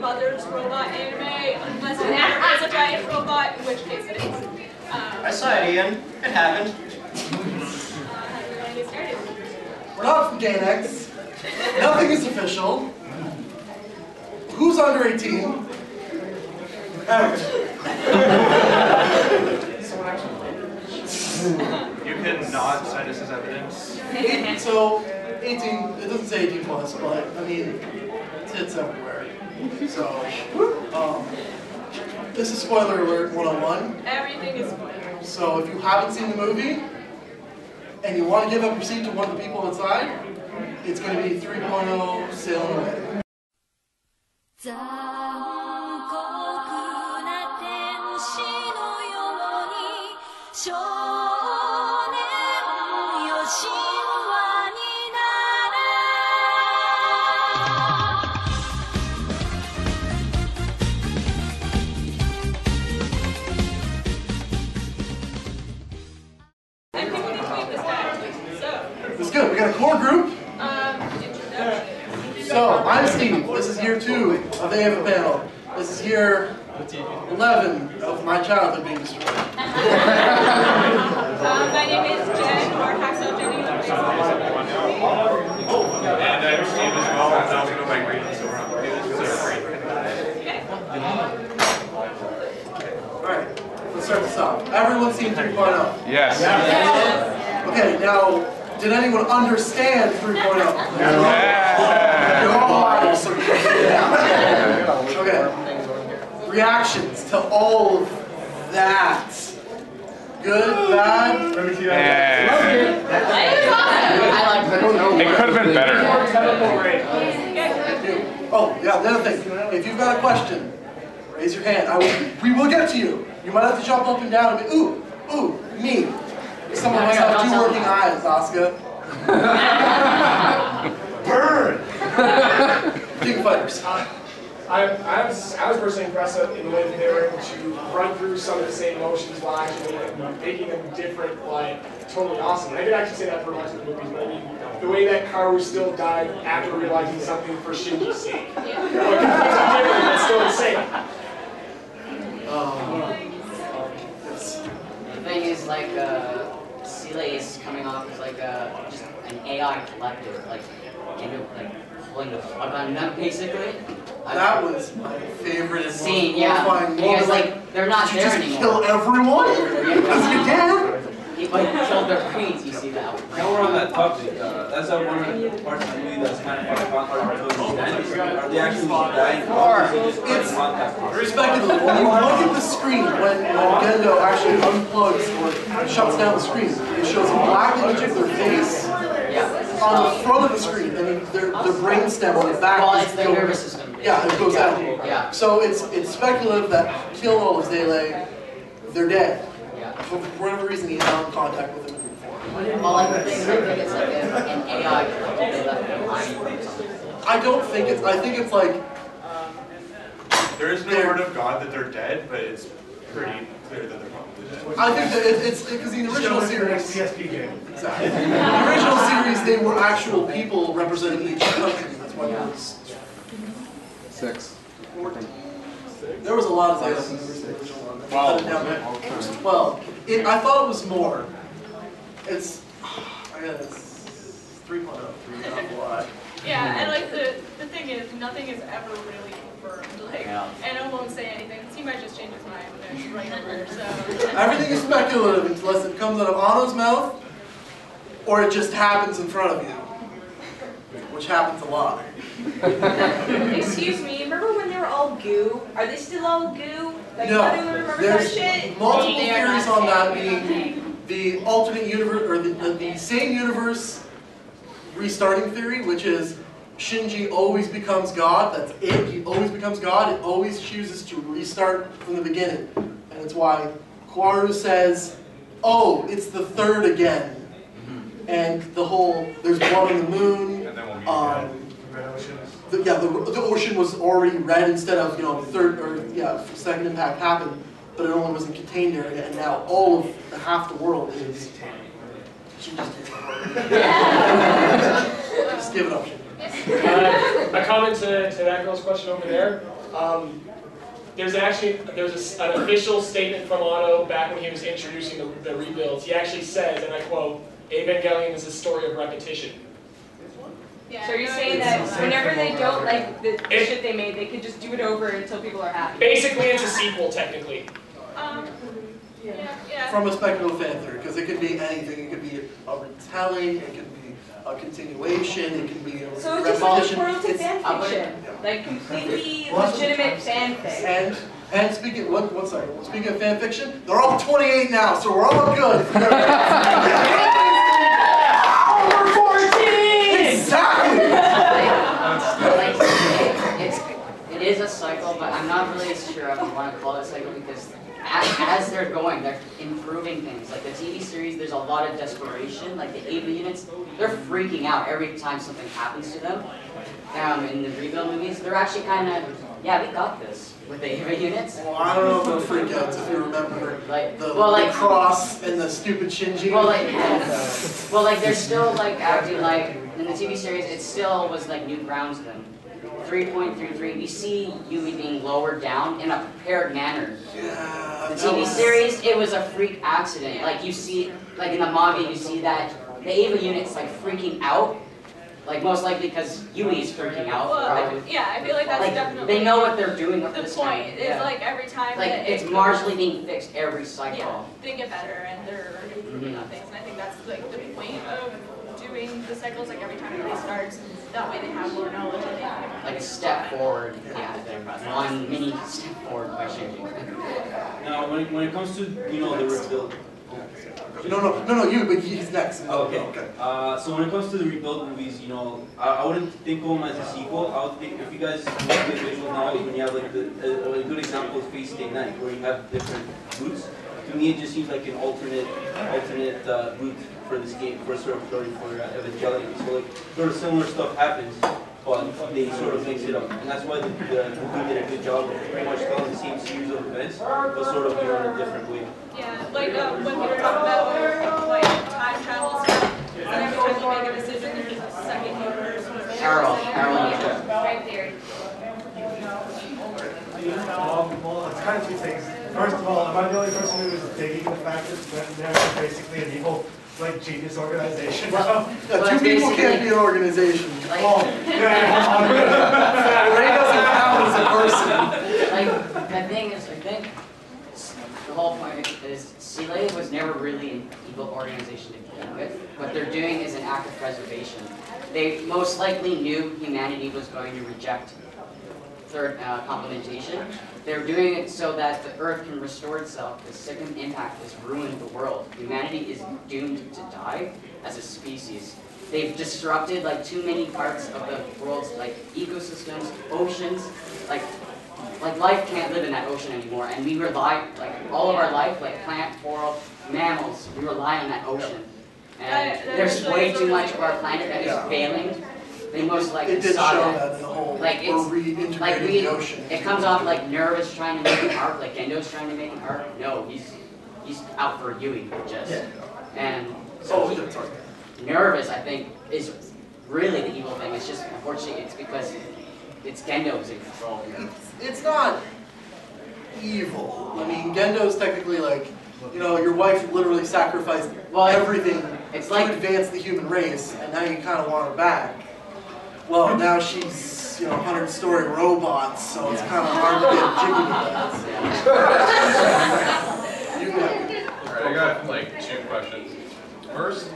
mother's robot anime, unless it ever is a giant robot, in which case it is. I saw it, Ian. It happened. We're not from Gainax. Nothing is official. Who's under 18? Out. You can not cite us as evidence. So, 18, it doesn't say 18 plus, but I mean, it's everywhere. So, this is spoiler alert 101. Everything is spoiler. So, if you haven't seen the movie, and you want to give up your seat to one of the people outside, it's going to be 3.0 sailing away. It's good. We got a core group. So, I'm Steve. This is year 2 of the AFA panel. This is year 11 of my childhood being destroyed. My name is Jen, or Hacksaw Jenny. And I'm Steve as well. I was going to my green, so we're on Alright, let's start this off. Everyone's seen 3.0? Yes. Okay, now, did anyone understand 3.0? Okay. Reactions to all of that. Good, bad? It could have been better. Oh, yeah, the other thing. If you've got a question, raise your hand. We will get to you. You might have to jump up and down and be, ooh, me. Someone must have 2 working eyes, Asuka. Burn! King Fighters. I was personally impressed in the way that they were able to run through some of the same motions while actually making them different, like, totally awesome. And I could actually say that for much of the movies, but I mean, the way that Karu still died after realizing something for Shinji's sake. Like, completely different, but still insane. The thing is, like, Seele is coming off as like just an AI collective, like, you know, like pulling the plug on them, basically. That was my favorite scene, yeah. And he was like, they're not there anymore. Kill everyone? Because you can? He like killed their queens, you see that. Now we're on that topic. That's one of the parts of the movie that's kind of fun. Are they actually dying? It's respectively. When you look at the screen, when Gendo actually unplugs or shuts down the screen, it shows a black image of their face on the front of the screen, and their brainstem on the back. Well, it's their nervous system. Yeah, it goes out. Yeah. So it's speculative that killed all of Seele, they're dead. For whatever reason, he's not in contact with him before. Well, like the thing, it's like an AI collective they left behind or something. I don't think it's. I think it's like. There is no word of God that they're dead, but it's pretty clear that they're probably dead. I think that it's because in the original series. PSP game. Exactly. In the original series, they were actual people representing each country. That's why there was 6. 14. There was a lot of Seele in the original one. 12. It was 12. I thought it was more. It's 3.0. Yeah, and like the thing is, nothing is ever really confirmed. Like, Anno won't say anything. He might just change his mind when it's right over. So everything is speculative unless it comes out of Anno's mouth, or it just happens in front of you, which happens a lot. Excuse me, remember when they were all goo? Are they still all goo? Like, No, how do we remember there's that shit? multiple theories on that being the alternate universe, or the same universe restarting theory, which is Shinji always becomes God. That's it. He always becomes God. It always chooses to restart from the beginning. And it's why Kaoru says, oh, it's the third again. And the whole, there's blood on the moon. The ocean was already red instead of, second impact happened, but it only was in contained area, and now all of half the world is. Just give it up. A comment to that girl's question over there. There's an official statement from Anno back when he was introducing the rebuilds. He actually says, and I quote, Evangelion is a story of repetition. Yeah, So you're saying that whenever they don't like the shit they made, they could just do it over until people are happy? Basically, it's a sequel, technically. Yeah. From a speculative fan theory, because it could be anything. It could be a retelling, it could be a continuation, it can be a So it's just all repetition. world to It's- fan fiction, like completely legitimate fanfic. And speaking speaking of fan fiction, they're all 28 now, so we're all good. Over 14! Exactly. It is a cycle, but I'm not really sure I want to call it a cycle because as they're going, they're improving things. Like the TV series, there's a lot of desperation. Like the AV units, they're freaking out every time something happens to them. In the rebuild movies, they're actually kind of, yeah, we got this with the AV units. Well, I don't know about freakouts if you remember the cross and the stupid Shinji. Well, like they're still like acting like in the TV series, it still was like new grounds then. 3.33, we see Yui being lowered down in a prepared manner. Yeah, the TV series, it was a freak accident. Like you see, like in the manga, you see that the Ava unit's like freaking out. Like most likely because Yui is freaking out. Well, yeah, I feel like that's definitely. They know what they're doing up to this point. time. Is like every time. Like that it's marginally being fixed every cycle. Yeah, they get better and they're improving on things, and I think that's like the point of doing the cycles. Like every time it restarts, that way they have more knowledge. Like a step forward. Yeah, one mini step forward by changing. Now, when it comes to the rebuild. No, you, but he's next. Oh, okay. So when it comes to the rebuild movies, I wouldn't think of them as a sequel. I would think if you guys look at visual novels, when you have like a good example is Fate Stay Night, where you have different routes. To me, it just seems like an alternate route for this game, for a sort of story for Evangelion. So like sort of similar stuff happens, but they sort of mix it up, and that's why the movie did a good job of pretty much telling the same series of events, but sort of in a different way. Yeah, like when we were talking about like time travel stuff, and every time you make a decision, there's a second universe. Carol. Right there. Well, it's kind of two things. First of all, am I the only person who is digging the fact that they're basically an evil, like, genius organization? Two people can't be an organization. Like, Ray doesn't count as a person. Like, the thing is, I think the whole point is Seele was never really an evil organization to begin with. What they're doing is an act of preservation. They most likely knew humanity was going to reject third complementation. They're doing it so that the Earth can restore itself. The second impact has ruined the world. Humanity is doomed to die as a species. They've disrupted like too many parts of the world's like ecosystems, oceans. Like life can't live in that ocean anymore, and we rely like all of our life, like plant, coral, mammals. We rely on that ocean, and there's way too much of our planet that is failing. They most likely it did saw show that. in the whole, Like we're reintegrating the ocean. It comes off like Nerva's trying to make an arc, like Gendo's trying to make an arc. No, he's out for Yui, just. And so Nervous, I think, is really the evil thing. It's just, unfortunately, it's because it's Gendo's in control here. It's not evil. I mean, Gendo's technically like, your wife literally sacrificed everything to advance the human race, and now you kind of want her back. Well, now she's, 100-story robots, so it's kind of hard to get jiggy with that. Alright, I got like 2 questions. First,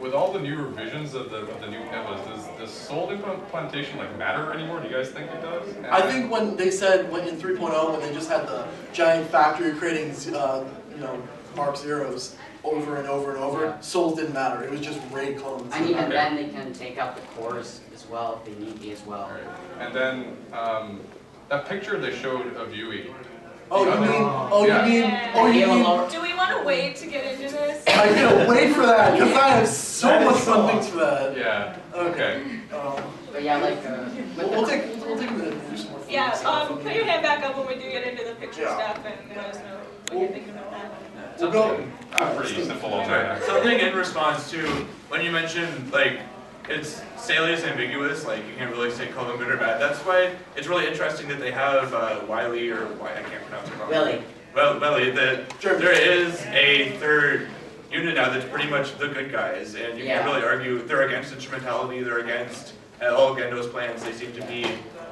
with all the new revisions of the new Evas, does soul implantation matter anymore? Do you guys think it does? And I think when they said in 3.0, when they just had the giant factory creating, Mark Zeros over and over and over, souls didn't matter. It was just raid clones. And even then, they can take out the cores as well if they need be as well. Right. And then that picture they showed of Yui. Do we want to wait to get into this? I'm gonna wait for that because I have so much fun things for that. Yeah. Okay. But yeah, we'll take a minute and do some more. Yeah. Put your hand back up when we do get into the picture stuff, and let us know what you're thinking about that. Pretty simple on that. Something in response to when you mentioned Saley is ambiguous, like you can't really say call them good or bad. That's why it's really interesting that they have Wiley, or I can't pronounce it wrong. Willie. Well, Wiley, that there is a third unit now that's pretty much the good guys, and you can't really argue. They're against instrumentality, they're against all Gendo's plans. They seem to be.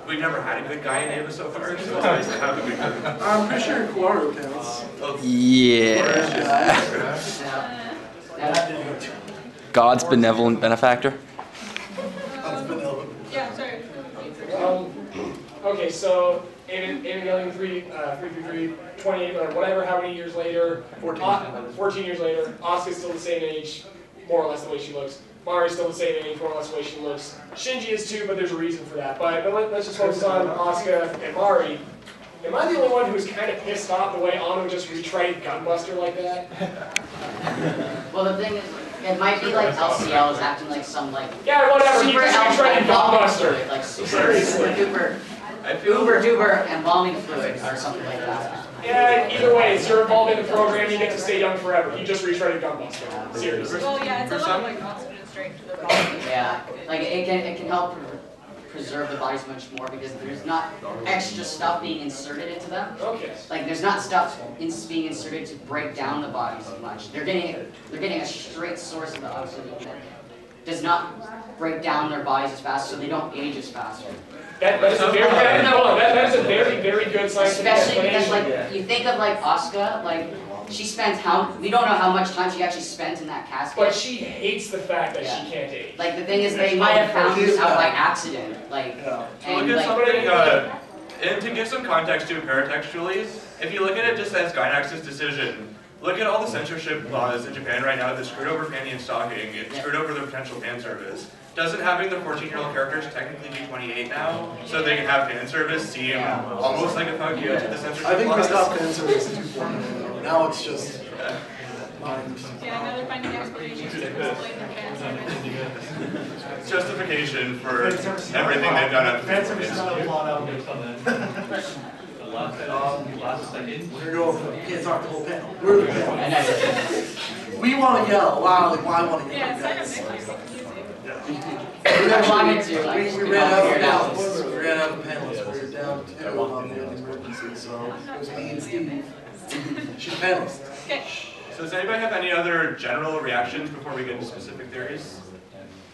We've never had a good guy in Ava so far, so it's nice to have a good guy. I'm pretty sure Kuwaro counts. God's benevolent benefactor. Yeah, sorry. Okay, so Evangelion 333, 28 or whatever, how many years later? 14 years later. Asuka's still the same age, more or less the way she looks. Mari's still the same age, more or less the way she looks. Shinji is too, but there's a reason for that. But let's just focus on Asuka and Mari. Am I the only one who's kind of pissed off the way Anno just retreaded Gunbuster like that? Well, the thing is, it might be like LCL is acting like some like whatever. He super just retreaded Gunbuster. like super duper uber duper embalming fluid or something like that. Yeah, either way, it's your involvement in the program. You get to stay young forever. He just retreaded Gunbuster. Seriously. Well, yeah, it's a lot of like oxygen straight to the body. Yeah, like it can help preserve the bodies much more because there's not extra stuff being inserted into them. Okay. Like there's not stuff being inserted to break down the bodies as much. They're getting a straight source of the oxygen that does not break down their bodies as fast, so they don't age as fast. That is a very, very good scientific Especially because, explanation. like, you think of, like, Asuka, like, she spends we don't know how much time she actually spends in that casket. But she hates the fact that she can't age. Like, the thing is, they might have found this out by accident. Like, and, Look at like, something, and to give some context to it paratextually, if you look at it just as Gainax's decision, look at all the censorship laws in Japan right now that screwed over panty and stocking, it screwed over the potential fan service. Doesn't having the 14-year-old characters technically be 28 now, so they can have fan service seem almost like a fuck you to the censorship laws? I think we stopped fan service 2.0. Now it's just... Yeah, now they're finding explanations to explain their fan service. Justification for everything they've done at the Fan service is not a plot element. We're going, can't talk the whole panel. We're the panel. We want to yell loud, like, why want to yell? Yeah, it's like a We ran out of panelists. We were down to on the emergency, so it was me and Steve. She's a panelist. Okay. So does anybody have any other general reactions before we get into specific theories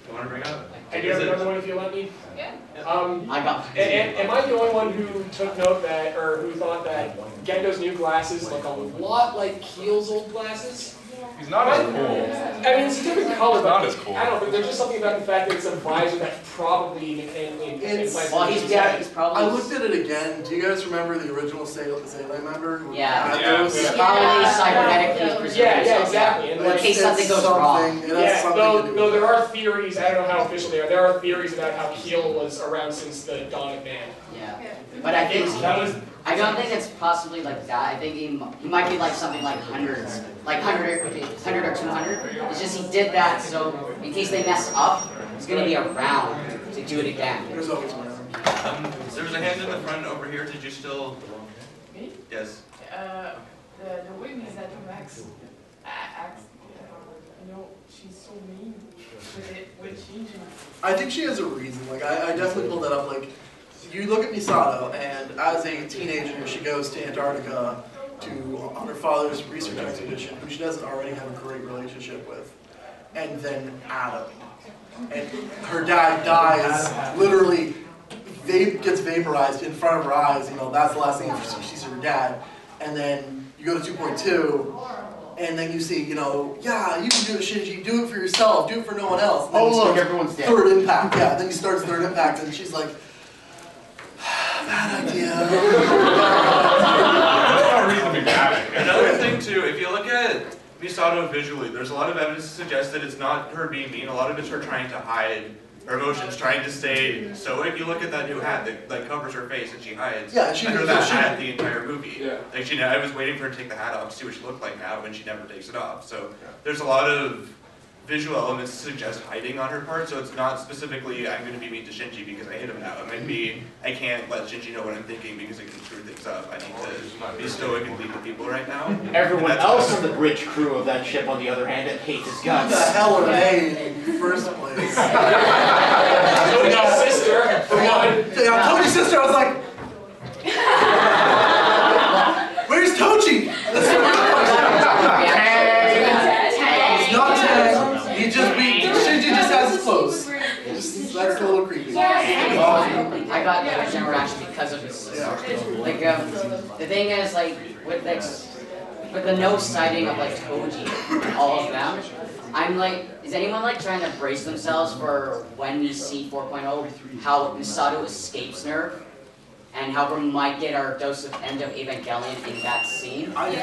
you want to bring up? I do have another one if you let me. Yeah. I got. Am I the only one who took note that, or who thought that Gendo's new glasses look a lot like Keel's old glasses? He's not as cool. I mean, it's a different color, but not as cool. I don't know, but there's just something about the fact that it's a visor that's probably in Well, he's probably. I looked at it again. Do you guys remember the original Sailor member? Yeah. It's probably cybernetically preserved. Yeah, exactly. And in case something goes wrong. Yeah, though there are theories, I don't know how official they are, there are theories about how Keel was around since the dawn of man. Yeah. But I think I don't think it's possibly like that. I think he might be like something like hundreds, like 100 or 200. It's just he did that so in case they mess up, it's going to be around to do it again. There's always one. There was a hand in the front over here. Did you still? Me? Yes. The wig is that Max. She's so mean with changing. I think she has a reason. Like I definitely pulled that up. Like you look at Misato, and as a teenager, she goes to Antarctica on her father's research expedition, who she doesn't already have a great relationship with, and then Adam. And her dad dies, literally, gets vaporized in front of her eyes. You know, that's the last thing she sees of her dad. And then you go to 2.2. And then you see, you know, yeah, you can do it, Shinji, do it for yourself, do it for no one else. And then look, everyone's dead. Third Impact, yeah. Then he starts Third Impact, and she's like, bad idea. That's not a reason to be mad. Another thing too, if you look at Misato visually, there's a lot of evidence to suggest that it's not her being mean. A lot of it's her trying to hide her emotions, trying to stay stoic. You look at that new hat that covers her face and she hides under that hat the entire movie. Yeah. Like I was waiting for her to take the hat off to see what she looked like now, and she never takes it off. So there's a lot of visual elements to suggest hiding on her part, so it's not specifically I'm going to be mean to Shinji because I hate him now. It might be I can't let Shinji know what I'm thinking because it can screw things up. I need to be stoic and lead the people right now. Everyone else on the bridge crew of that ship, on the other hand, that hates his guts. Who the hell are they in the first place? Toji's sister. Yeah, Toji's sister. I was like, where's Toji? That's the real question. He's not dead. He just Shinji just has his clothes. That's a little creepy. I got the general reaction because of his sister. Like, the thing is, like, with the no sighting of like Toji and all of them, I'm like, is anyone like trying to brace themselves for when we see 4.0 how Misato escapes Nerve? And how we might get our dose of end of Evangelion in that scene. Because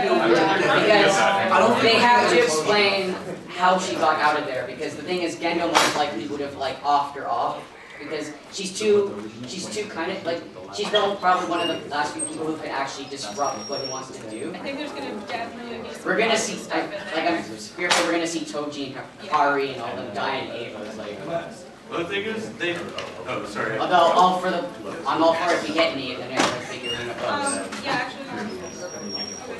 they have to explain how she got out of there. Because the thing is, Gendo most likely would have like offed her off. Because she's too kind of like, she's probably one of the last few people who can actually disrupt what he wants to do. I think there's gonna definitely be some. We're gonna see, I'm fearful we're gonna see Toji and Hakari and all them die in Ava. Like, well, the thing is, oh, sorry. Although, I'm all for it if you get me, and then everyone figure it out. Yeah, actually.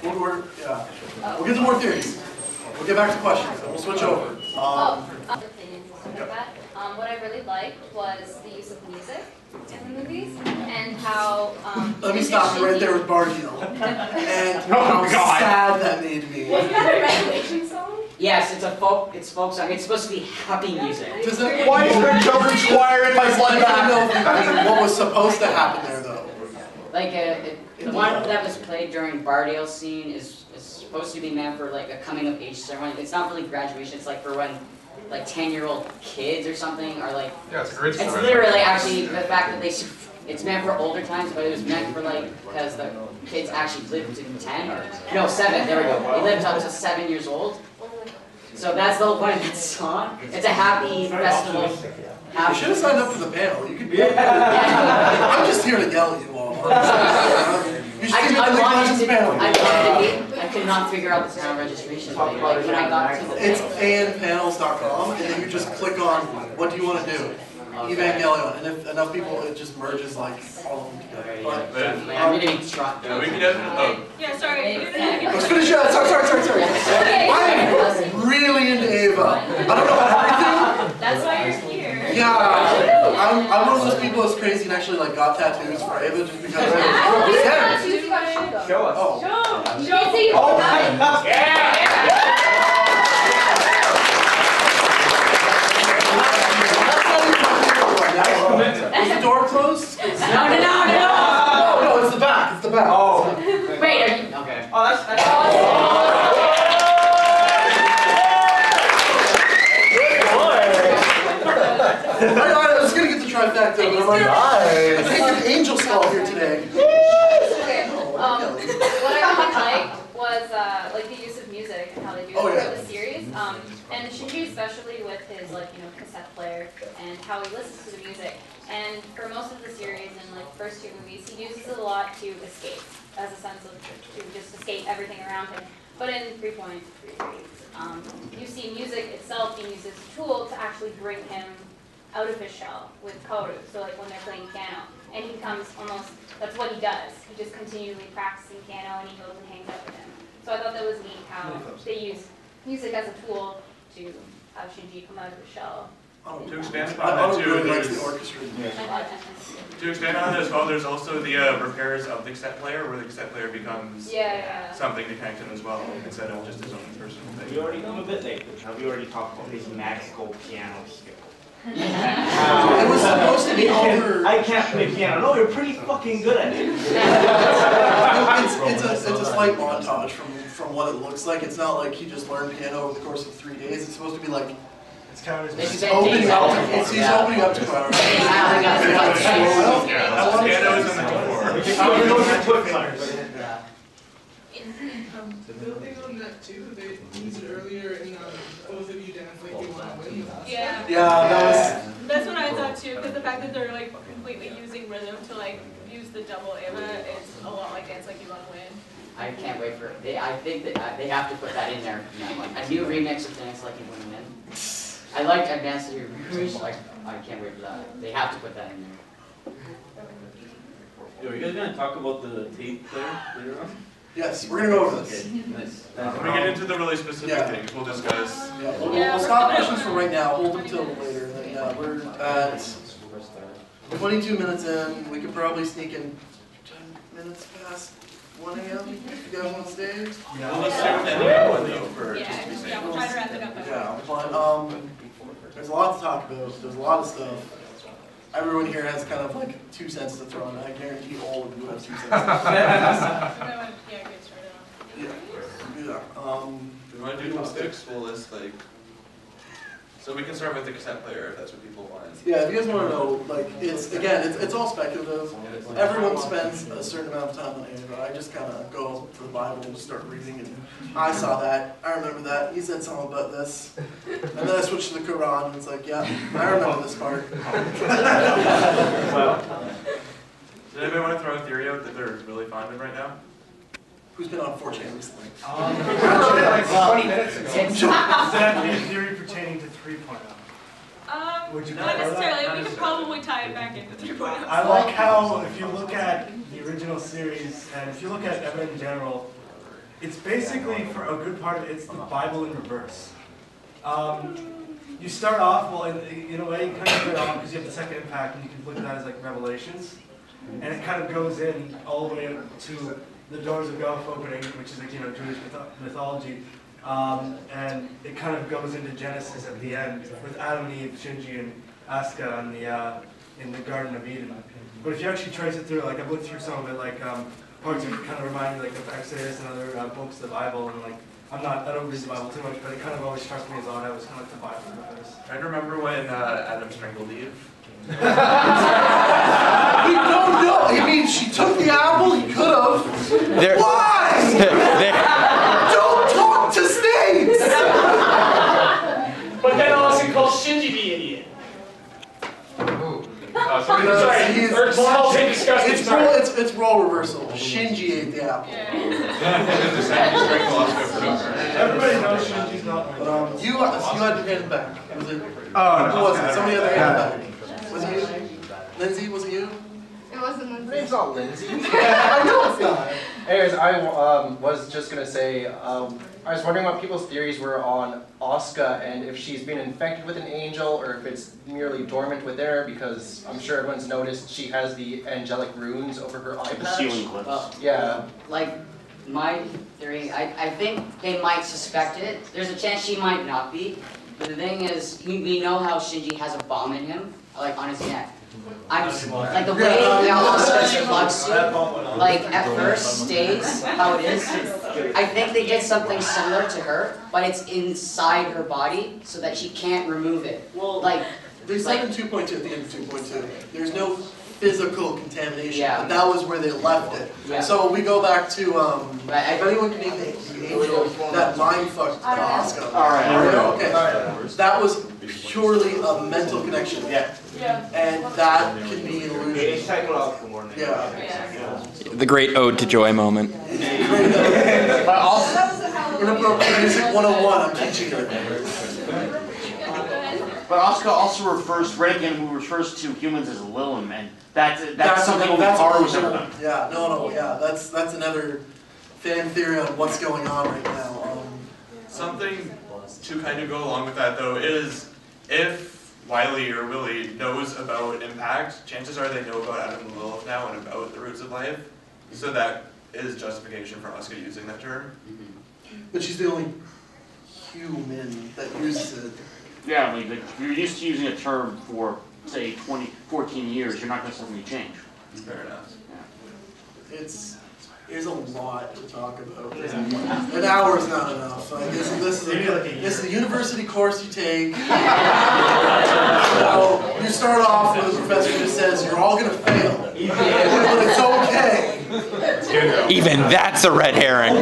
We'll get to more theories. We'll get back to questions, and we'll switch over. What I really liked was the use of music in the movies, and how... Let me stop you right there with Bardiel. And how sad that made me. Wasn't that a Revelation song? Yes, it's folk song. It's supposed to be happy music. Why is there children's choir in my blood? I don't know what was supposed to happen there, though. Like, the one that was played during Bardiel's scene is supposed to be meant for like a coming of age ceremony. It's not really graduation. It's like for when like 10-year-old kids or something are like. Yeah, it's a great story. It's literally actually the fact that it's meant for older times, but it was meant for like because the kids actually lived to 10 or no 7. There we go. They lived up to 7 years old. So that's the whole point of the song. It's a happy festival. You should have signed up for the panel. You could be. I'm just here to yell at you all. You should be at the Legends panel. I could not figure out the panel registration thing. Like when I got to the It's anpanels.com, and then you just click on what do you want to do. Evangelion, and if enough people, it just merges like all of them together. I'm gonna be struck. Yeah, we can definitely. Yeah, sorry. Let's finish it. Sorry. I'm really into Ava. I don't know everything. That's why you're here. Yeah, I'm one of those people that's crazy and actually like got tattoos for Ava just because. Show us. Oh. Show us. Is the door closed? No, it's the back. It's the back. Oh. Wait, are you? Okay. Oh, that's I was gonna get the trifecta, but I'm like, I'm taking an angel skull here today. Okay. What I really liked was like the use of music and how they do it throughout the series. And Shinji especially with his cassette player and how he listens to the music. And for most of the series and like the first 2 movies, he uses it a lot to escape, as a sense of to just escape everything around him. But in 3.33, you see music itself being used as a tool to actually bring him out of his shell with Koru. So like when they're playing piano, and he becomes almost, that's what he does. He just continually practicing piano and he goes and hangs out with him. So I thought that was neat how they use music as a tool to have Shinji come out of his shell. To expand upon that too, to expand on that as well, there's also the repairs of the cassette player, where the cassette player becomes something to connect him as well, instead of just his own personal thing. We already come a bit late, but have we already talked about his magical piano skill? It was supposed to be over. I can't play piano. No, you're pretty fucking good at it. It's a slight montage from what it looks like. It's not like he just learned piano over the course of 3 days. It's supposed to be like. He's opening up to Clara. Building on that too, they used it earlier in both of you dance like you want to win. That's what I thought too, because the fact that they're like completely using rhythm to like use the double Ava is a lot like Dance Like You Want to Win. I can't wait for it. I think that they have to put that in there. A new remix of Dance Like You Want to Win. I like advanced research. Like, I can't wait for that. They have to put that in there. Yo, are you guys gonna talk about the tape player later on? Yes, we're gonna go over this. Okay, nice. When we get into the really specific things, we'll discuss. Yeah, we'll stop questions for right now. Hold them till later. And then, yeah, we're at 22 minutes in. We could probably sneak in 10 minutes past 1 a.m. if you guys want to stay. Yeah, let's stay with the one though for just to be safe. Yeah, we'll try to wrap it up. Yeah, but there's a lot to talk about. There's a lot of stuff. Everyone here has kind of like 2 cents to throw in. I guarantee all of you have 2 cents. Yeah, get started on. Yeah. Do we want to do topics? We'll list like. So we can start with the cassette player if that's what people want. Yeah, if you guys want to know, like, it's all speculative. Everyone spends a certain amount of time on it, but I just kind of go to the Bible and start reading, and I saw that, I remember that, he said something about this, and then I switched to the Quran, and it's like, yeah, I remember this part. Does anybody want to throw a theory out that they're really fond of right now? Who's been on 4chan recently? Like 20 minutes ago. Does that have to be a theory pertaining to 3.0? Would you Not prefer necessarily. that? We could probably tie it back into 3.0. I like how, if you look at the original series, and if you look at Eva in general, it's basically, for a good part of it, it's the Bible in reverse. You start off, well, in a way, you kind of get off because you have the second impact, and you can look at that as like Revelations. And it kind of goes in all the way to the doors of Goth opening, which is like, Jewish mythology. And it kind of goes into Genesis at the end with Adam and Eve, Shinji and Asuka in the Garden of Eden. But if you actually trace it through, like I've looked through some of it, like parts that kind of remind me like of Exodus and other books of the Bible, and like I don't read the Bible too much, but it kind of always struck me as odd. I was kind of like the Bible in reverse. Trying to remember when Adam strangled Eve. We don't know. I mean, she took the apple. He could have. Why? Don't talk to snakes. But then also called Shinji the idiot. It's role reversal. Shinji ate the apple. Everybody knows Shinji's not. But you had your hand back. Was it? Oh, no. Who was it? Somebody had their hand back. Was it you? Lindsay, was it you? It wasn't Lindsay. It's not Lindsay. I know it's not. Anyways, I was just gonna say, I was wondering what people's theories were on Asuka and if she's been infected with an angel or if it's merely dormant within her, because I'm sure everyone's noticed she has the angelic runes over her eye patch. Ceiling clips. Yeah. Like, my theory, I think they might suspect it. There's a chance she might not be. But the thing is, we know how Shinji has a bomb in him, like on his neck. Like the way Asuka's plug suit, like at first stays how it is. I think they did something similar to her, but it's inside her body so that she can't remove it. Well, like they said in 2.2 at the end of 2.2, there's no physical contamination. Yeah. But that was where they left it. Yeah. So we go back to if anyone can name the angel that mind fucked Asuka. All right. Okay. That was purely a mental connection. Yeah. Yeah. And that can be an illusion. It's psychological more than Yeah. The great ode to joy moment. But also, Inappropriate music 101, I'm teaching you. but Asuka also refers, Reagan, who refers to humans as Lilum, and that's something only Haru was ever done. Yeah, yeah, that's another fan theory on what's going on right now. Something to kind of go along with that though is if Wiley or Willie knows about impact, chances are they know about Adam and Lilith now and about the roots of life. So that is justification for Asuka using that term. But she's the only human that uses it. Yeah, like if you're used to using a term for, say, 14 years, you're not going to suddenly change. Fair enough. Yeah. There's a lot to talk about. An hour is not enough. Like, this is a university course you take. You start off with a professor who says you're all going to fail, but it's okay. Even that's a red herring.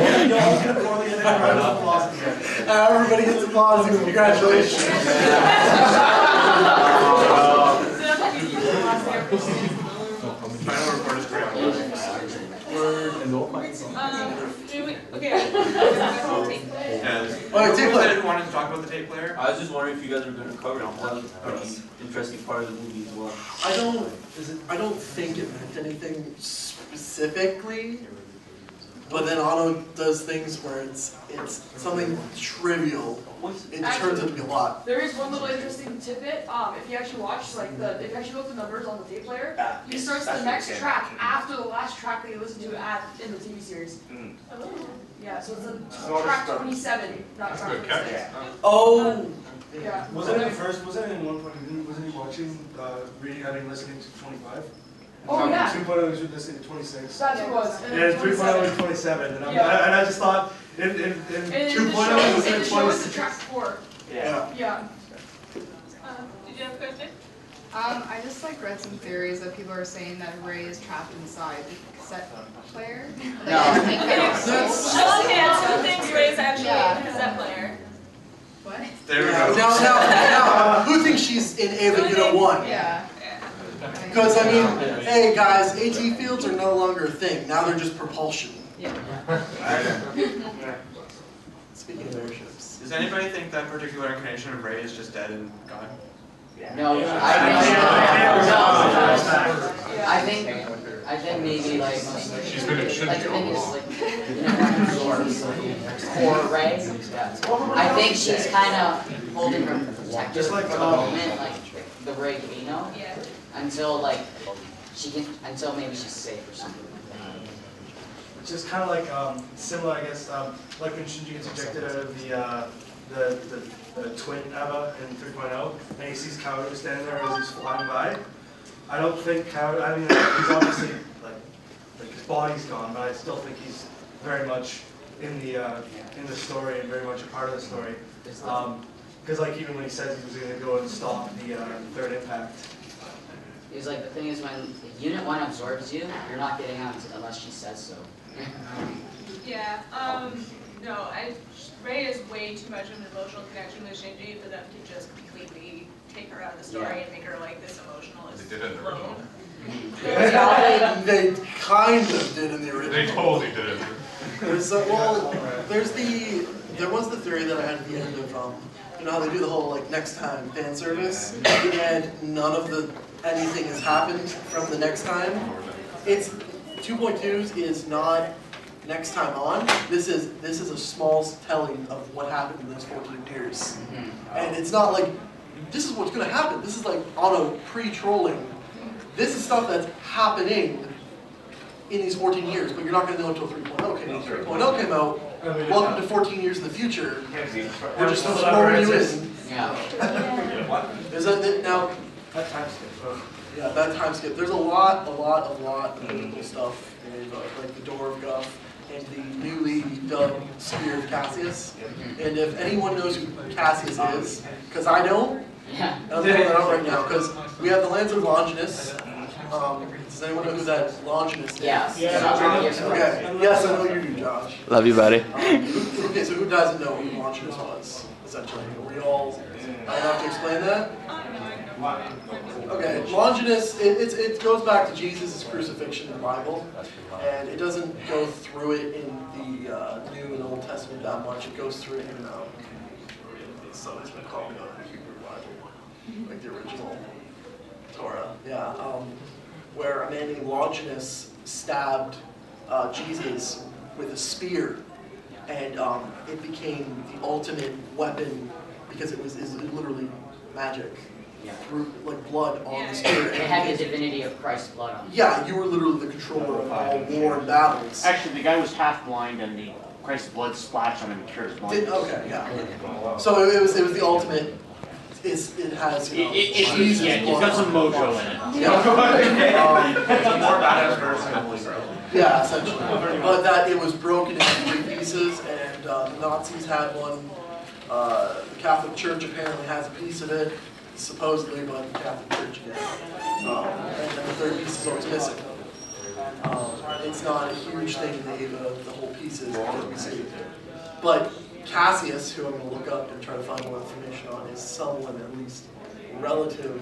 Everybody gets applause. Congratulations. Final report is great. Okay. Yeah, who was it who wanted to talk about the tape player? I was just wondering if you guys are going to cover it on one interesting part of the movie as well. I don't think it meant anything specifically, but then Anno does things where it's something trivial. It turns out to be a lot. There is one little interesting tidbit. If you actually watch, like if you actually look at the numbers on the tape player, he starts the next track after the last track that you listen to in the TV series. Yeah, so it's track 27, not track 26. Oh. Yeah. Wasn't it first? Wasn't it in 1.0? Wasn't he watching, reading, listening to 25? Oh yeah. 2.0 was listening to 26. That's what it was. And 3.0 was 27, and I just thought in 2.0 was in 26. Track 4. Yeah. Yeah. Did you have a question? I just read some theories that people are saying that Ray is trapped inside the cassette player. No. Okay, two things Ray's actually a cassette player. What? There we go. Now, who thinks she's in Ava Unit 1? Yeah. Because, I mean, hey guys, AT fields are no longer a thing. Now they're just propulsion. Yeah. Speaking of airships. Does anybody think that particular incarnation of Rey is just dead and gone? No, I think maybe she's been in Shinji for Rey. I think she's kind of holding her protector for the moment, the Rey Kano, until until maybe she's safe or something. It's just kind of similar, I guess, like when Shinji gets ejected out of the twin Eva in 3.0, and he sees Kaoru standing there as he's flying by. I don't think Kaoru, he's obviously, his body's gone, but I still think he's very much in the story and very much a part of the story. Because even when he says he was going to go and stop the third impact. He's the thing is when Unit 1 absorbs you, you're not getting out unless she says so. Yeah, no, Rey is way too much of an emotional connection with Shinji for them to just completely take her out of the story and make her this emotionalist. They did it in the original. They kind of did in the original. They totally did it. There was the theory that I had at the end of, you know how they do the whole next time fan service, and none of anything has happened from the next time. It's 2.2 is not next time on. This is a small telling of what happened in those 14 years, and it's not this is what's going to happen. This is Anno pre-trolling. This is stuff that's happening in these 14 years, but you're not going to know until 3.0 came out. 3.0 came out. Welcome to 14 years in the future. We're just throwing you in. Yeah. Is that now? That time skip. Yeah, that time skip. There's a lot of cool stuff in the Door of Guff and the newly dubbed Spear of Cassius. And if anyone knows who Cassius is, because I don't, I'll throw that out right now. Because we have the Lands of Longinus. Does anyone know who that Longinus is? Yes. Okay. Yes, I know you do, Josh. Love you, buddy. Okay, so who doesn't know who Longinus was, essentially? We all, I don't have to explain that? Okay, Longinus, it goes back to Jesus' crucifixion in the Bible, and it doesn't go through it in the New and Old Testament that much. It goes through it in something's been called the Hebrew Bible, the original Torah. Yeah, where a man named Longinus stabbed Jesus with a spear, and it became the ultimate weapon because it was literally magic. Yeah. Through blood on the spear. It had the divinity of Christ's blood on it. Yeah, you were literally the controller of all war and battles. Actually, the guy was half blind, and the Christ's blood splashed on him and cured his blindness. Okay, yeah. So it was the ultimate. It has Jesus it's got some mojo in it. Yeah. It's a more badass version of Holy Grail. Yeah, essentially. But that it was broken into 3 pieces, and the Nazis had one. The Catholic Church apparently has a piece of it. Supposedly, but the Catholic Church again. And then the 3rd piece is always missing. It's not a huge thing in the Ava, the whole piece is because we see. But Cassius, who I'm going to look up and try to find more information on, is someone at least relative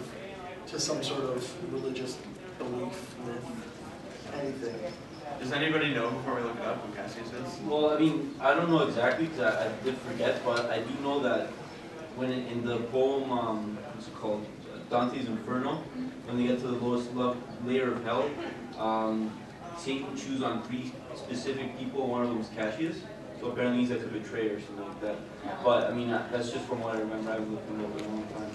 to some sort of religious belief myth. anything. Does anybody know before we look it up who Cassius is? Well, I mean, I don't know exactly because I did forget, but I do know that when in the poem, what's it called, Dante's Inferno, when they get to the lowest layer of hell, Satan chews on 3 specific people. One of them was Cassius. So apparently he's like a betrayer or something like that. But I mean, that's just from what I remember. I've been looking over a long time.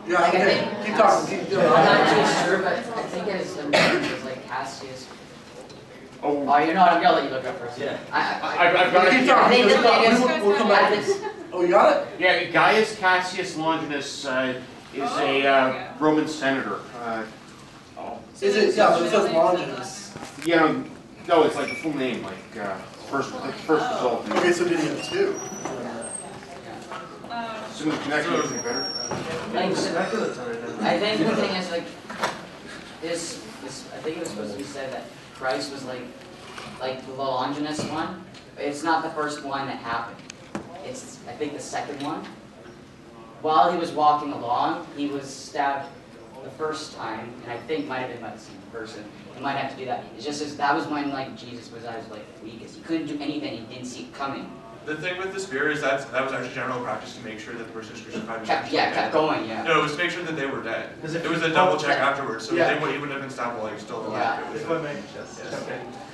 Yeah, okay. Keep talking. Keep doing it. I'm not too sure, but I think it's like Cassius. Oh, you know what? I'm gonna let you look up first. Yeah. I've got it. Keep talking. I think the thing is, We'll come back. Oh, you got it? Yeah, Gaius Cassius Longinus is a Roman senator. Is it? Yeah, it says Longinus. Yeah, no, it's like the full name, like first result. Okay, so did he have 2? So the connection is better. I think the thing is like this. I think it was supposed to be said that Christ was like the Longinus one. It's not the first one that happened. It's I think the second one. While he was walking along, he was stabbed the first time, and I think might have been by the same person. He might have to do that. It's just as that was when like Jesus was at his like weakest. He couldn't do anything. He didn't see it coming. The thing with the spear is that was actually general practice to make sure that the person who's crucified was Kept going, yeah. No, it was to make sure that they were dead. Is It it- was a double check afterwards, so Yeah. he wouldn't have been stabbed while he was still alive. It was If I may,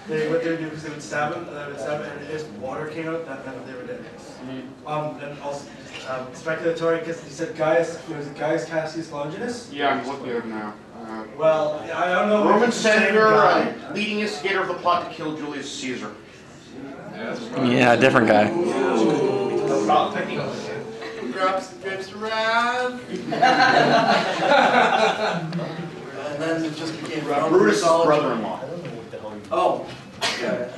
okay. What they would do is they would stab him, and if water came out, that meant they were dead. And also, speculatory, because you said Gaius Cassius Longinus? Yeah, I'm looking at him now. Well, I don't know. Roman if it's the same senator, guy. leading instigator of the plot to kill Julius Caesar. Yeah, different guy. Grabs around. And then it just became Brutus' brother-in-law. Oh. Okay.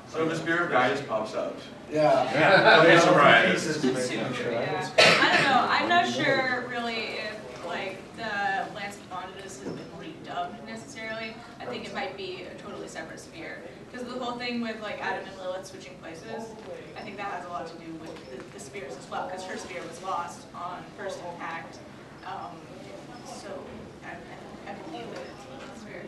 So the spear of Gaius pops up. Yeah. Okay, so Brian. I don't know. I'm not sure really if like the Lance of Longinus has been redubbed necessarily. I think it might be a totally separate spear. Because the whole thing with like Adam and Lilith switching places, I think that has a lot to do with the spears as well. Because her spear was lost on First Impact. So I believe that it's a spear.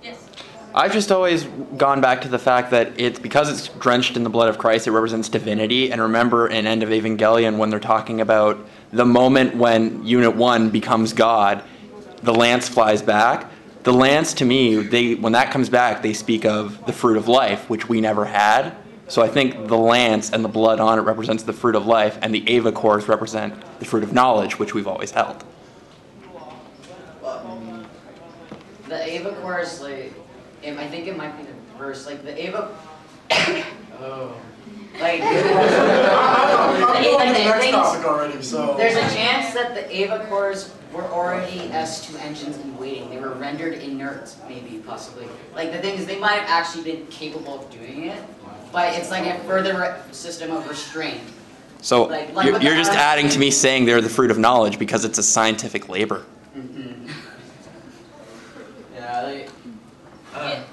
Yes. I've just always gone back to the fact that because it's drenched in the blood of Christ, it represents divinity. And remember in End of Evangelion when they're talking about the moment when Unit 1 becomes God, the lance flies back. The lance, to me, when that comes back, they speak of the fruit of life, which we never had. So I think the lance and the blood on it represents the fruit of life, and the Ava cores represent the fruit of knowledge, which we've always held. The Ava chorus, like, I think it might be the verse, like the Ava. Oh. Like, I'm going to the next topic already, so. There's a chance that the Ava cores were already S2 engines in waiting. They were rendered inert, maybe, possibly. Like, the thing is, they might have actually been capable of doing it, but it's like a further system of restraint. So Like you're just adding to me saying they're the fruit of knowledge because it's a scientific labor. Mm-hmm. Yeah, like.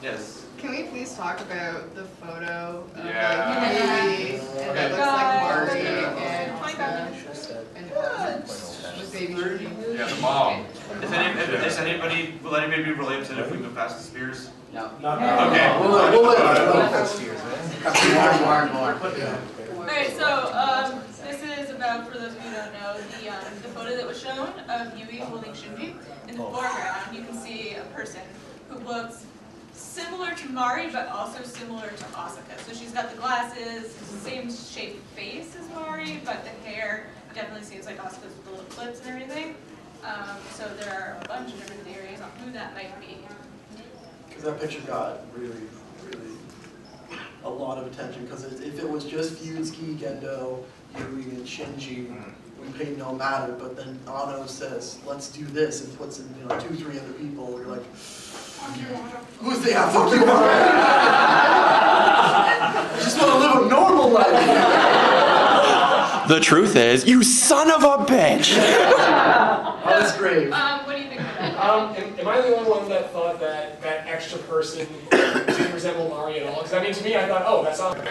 Yes. Can we please talk about the photo of Yeah. like Yui, and it looks like Marty and with baby Joshy? Yeah, the mom. Is anybody, will anybody relate to it if we move past the spears? No. Okay. We'll let More. Alright, so this is about, for those of you who don't know, the photo that was shown of Yui holding Shinji. In the foreground, you can see a person who looks similar to Mari, but also similar to Asuka. So she's got the glasses, same shaped face as Mari, but the hair definitely seems like Asuka's with the little clips and everything. So there are a bunch of different theories on who that might be. Because that picture got really a lot of attention. Because if it was just Fuyutsuki, Gendo, Yui, and Shinji, we paid no matter. But then Anno says, "Let's do this," and puts in 2-3 other people. You're like, who's the fuck you are? I just want to live a normal life. The truth is, you son of a bitch! That's great. What do you think about that? Am I the only one that thought that that extra person didn't resemble Mari at all? Because I mean, to me, I thought, oh, that's not. It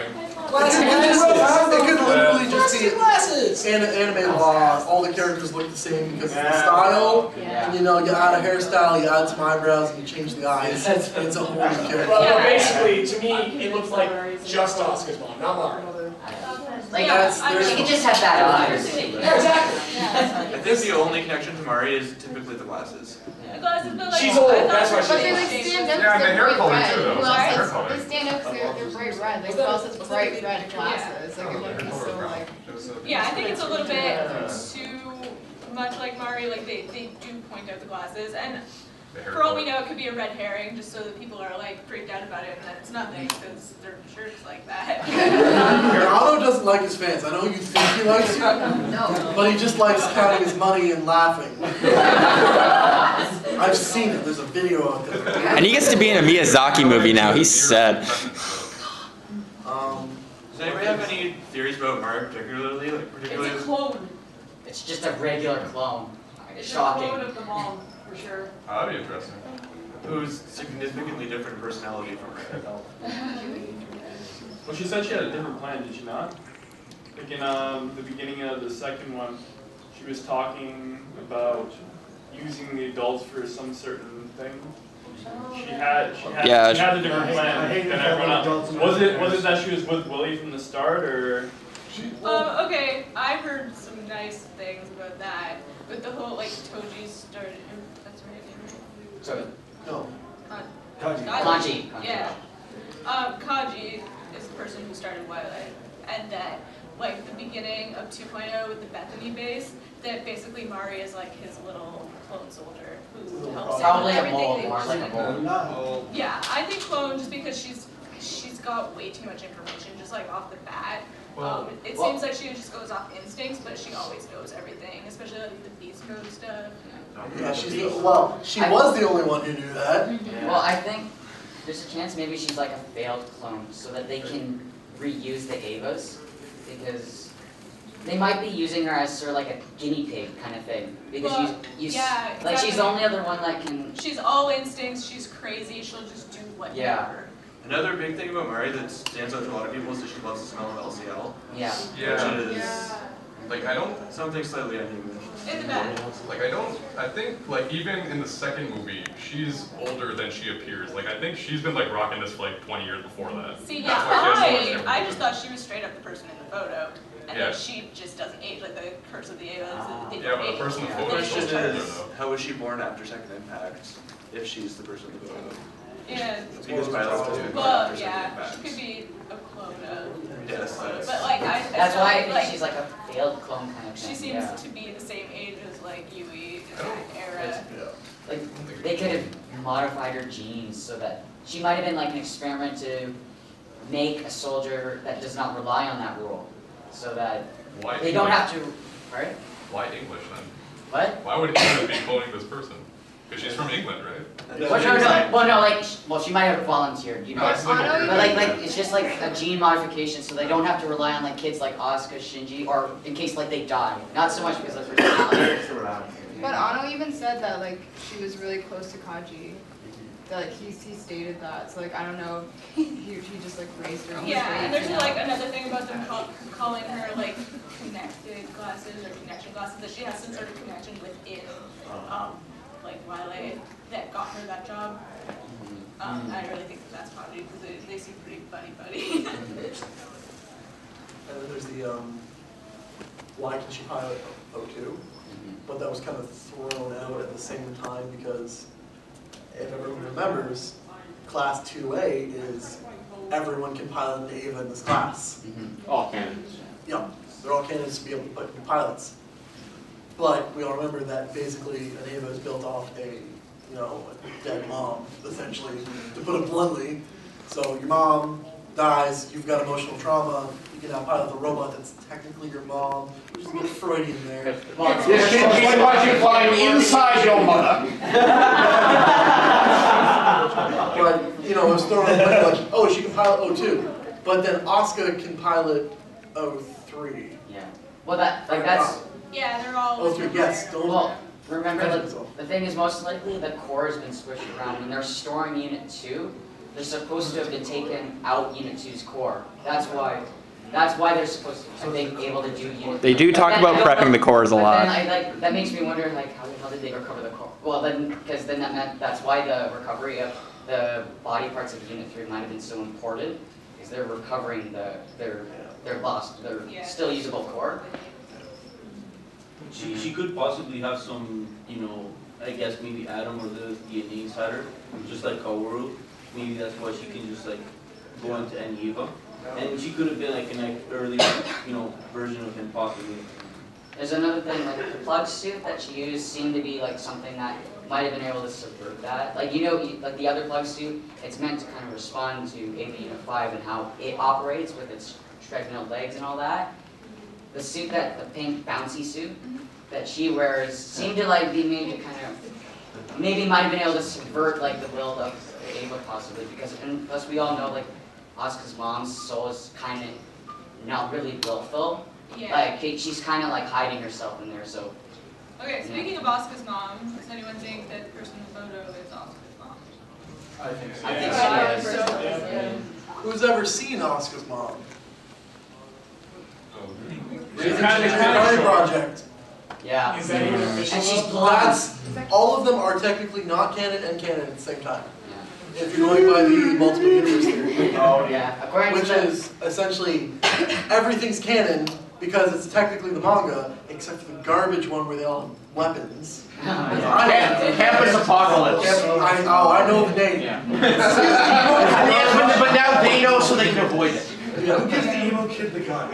could literally just be glasses. Anime law. All the characters look the same because of the style. And you know, you add a hairstyle, you add some eyebrows, and you change the eyes. It's a whole new character. Well, basically, to me, it looks like just Asuka's mom, not Mari. Like, she could just have bad eyes. Yeah, exactly. I think the only connection to Mari is typically the glasses. The glasses, but like, She's old, I thought that's why they she's But were they like shades. stand up Yeah, because the they're hair bright color red. too, though. Who The else hair has, color. they stand up because they're bright red. Like, who else has bright red glasses? Like, it would be so like. Yeah, I think it's a little bit too much like Mari. Like they do point out the glasses, and for all we know, it could be a red herring, just so that people are like freaked out about it, and that it's nothing because their shirts like that. Anno doesn't like his fans. I know you think he likes you, but he just likes counting his money and laughing. I've seen it. There's a video out there. And he gets to be in a Miyazaki movie now. He's sad. Does anybody have any theories about Mari particularly? Like particularly? It's a clone. It's just a regular clone. It's Shocking. a clone of the mom, for sure. Oh, that'd be interesting. Who's significantly different personality from her. Well, she said she had a different plan, did she not? Like in the beginning of the second one, she was talking about using the adults for some certain thing. She had a different plan than everyone else. Was it that she was with Willie from the start, or? Okay, I've heard some nice things about that, but the whole like Toji started. That's right. No. Kaji. Yeah. Kaji is the person who started Twilight, and that like the beginning of 2.0 with the Bethany base, that basically Mari is like his little clone soldier who helps him Probably with a everything mole, they more want. like a mole. Yeah, I think clone just because she's got way too much information just like off the bat. It seems like she just goes off instincts, but she always knows everything, especially like the beast code stuff. Yeah, she was the only one who knew that. Well, I think there's a chance maybe she's like a failed clone, so that they can reuse the Avas, because they might be using her as sort of like a guinea pig kind of thing, because yeah, like she's the only other one that can. She's all instincts. She's crazy. She'll just do whatever. Yeah. Another big thing about Mari that stands out to a lot of people is that she loves the smell of LCL. Yeah. Yeah. Which is like I don't something slightly unusual. In the back. Like I think like even in the second movie, she's older than she appears. Like I think she's been like rocking this for like 20 years before that. See, That's why she has so much I just thought she was straight up the person in the photo, and Yeah. then she just doesn't age like the curse of the Avas. Yeah, but the person in the photo The is question still older is, though. how was she born after Second Impact if she's the person in the photo? Yeah. Because pilots do. Well, yeah, she could be a clone of. Yes, But like I That's still why I think, think like, she's like a failed clone kind of thing. she seems yeah. to be the same age as like Yui in that era. Like they could have modified her genes so that she might have been like an experiment to make a soldier that does not rely on that rule, so that Why they don't English? have to. Right? Why English then? What? Why would England be cloning this person? Because she's from England, right? Well, she might have volunteered, you know. No, it's But like it's just like a gene modification, so they don't have to rely on like kids like Asuka, Shinji, or in case like they die. Not so much because of personality. But Anno even said that like she was really close to Kaji. That like he stated that. So like I don't know if he just like raised her. on Yeah, stage, and there's you know? like another thing about them calling her like connected glasses or connection glasses, that she has some sort of connection within like Twilight that got her that job. I really think that's probably because they seem pretty buddy. And then there's the why can she pilot O2? But that was kind of thrown out at the same time because if everyone remembers, class 2A is everyone can pilot an Ava in this class. All candidates. Yeah, they're all candidates to be able to be pilots. But we all remember that basically an Ava is built off a dead mom, essentially, to put it bluntly. So your mom dies, you've got emotional trauma, you can now pilot the robot that's technically your mom, which is a little Freudian there. This kid is watching flying inside your mother. But, it was thrown out like, oh, she can pilot O2. But then Asuka can pilot O3. Yeah. Well, that's. Yeah, they're all. O3, yes, don't. Well, Remember, like, the thing is, most likely the core has been squished around. When they're storing Unit 2, they're supposed to have been taken out Unit 2's core. That's why they're supposed to, I think, able to do Unit. They do talk about prepping the cores a lot. Then that makes me wonder, like, how did they recover the core? Well, then, because then that meant that's why the recovery of the body parts of Unit 3 might have been so important, because they're recovering their still usable core. She could possibly have some, I guess maybe Adam or the DNA inside her, just like Kaworu. Maybe that's why she can just like go into any Eva. And she could have been like an early, version of him possibly. There's another thing, like the plug suit that she used seemed to be like something that might have been able to subvert that. Like like the other plug suit, it's meant to kind of respond to AV Unit 5 and how it operates with its treadmill legs and all that. The suit the pink bouncy suit that she wears seemed to like be made to kind of, maybe might have been able to subvert like the will of Ava possibly, because, and plus we all know like Asuka's mom's soul is kind of not really willful. Yeah. Like she's kind of like hiding herself in there, so. Okay, speaking of Asuka's mom, does anyone think that the person in the photo is Asuka's mom? I think so. I think she is. Who's ever seen Asuka's mom? It's kind of project. Yeah. Is that even And official? she's blonde. All of them are technically not canon and canon at the same time. If you're going by the multiple universe theory. Oh yeah. Which is essentially everything's canon because it's technically the manga, except for the garbage one where they all have weapons. Campus Apocalypse. I know the name. Yeah. But now they know so they can avoid it. Who gives the evil kid the gun?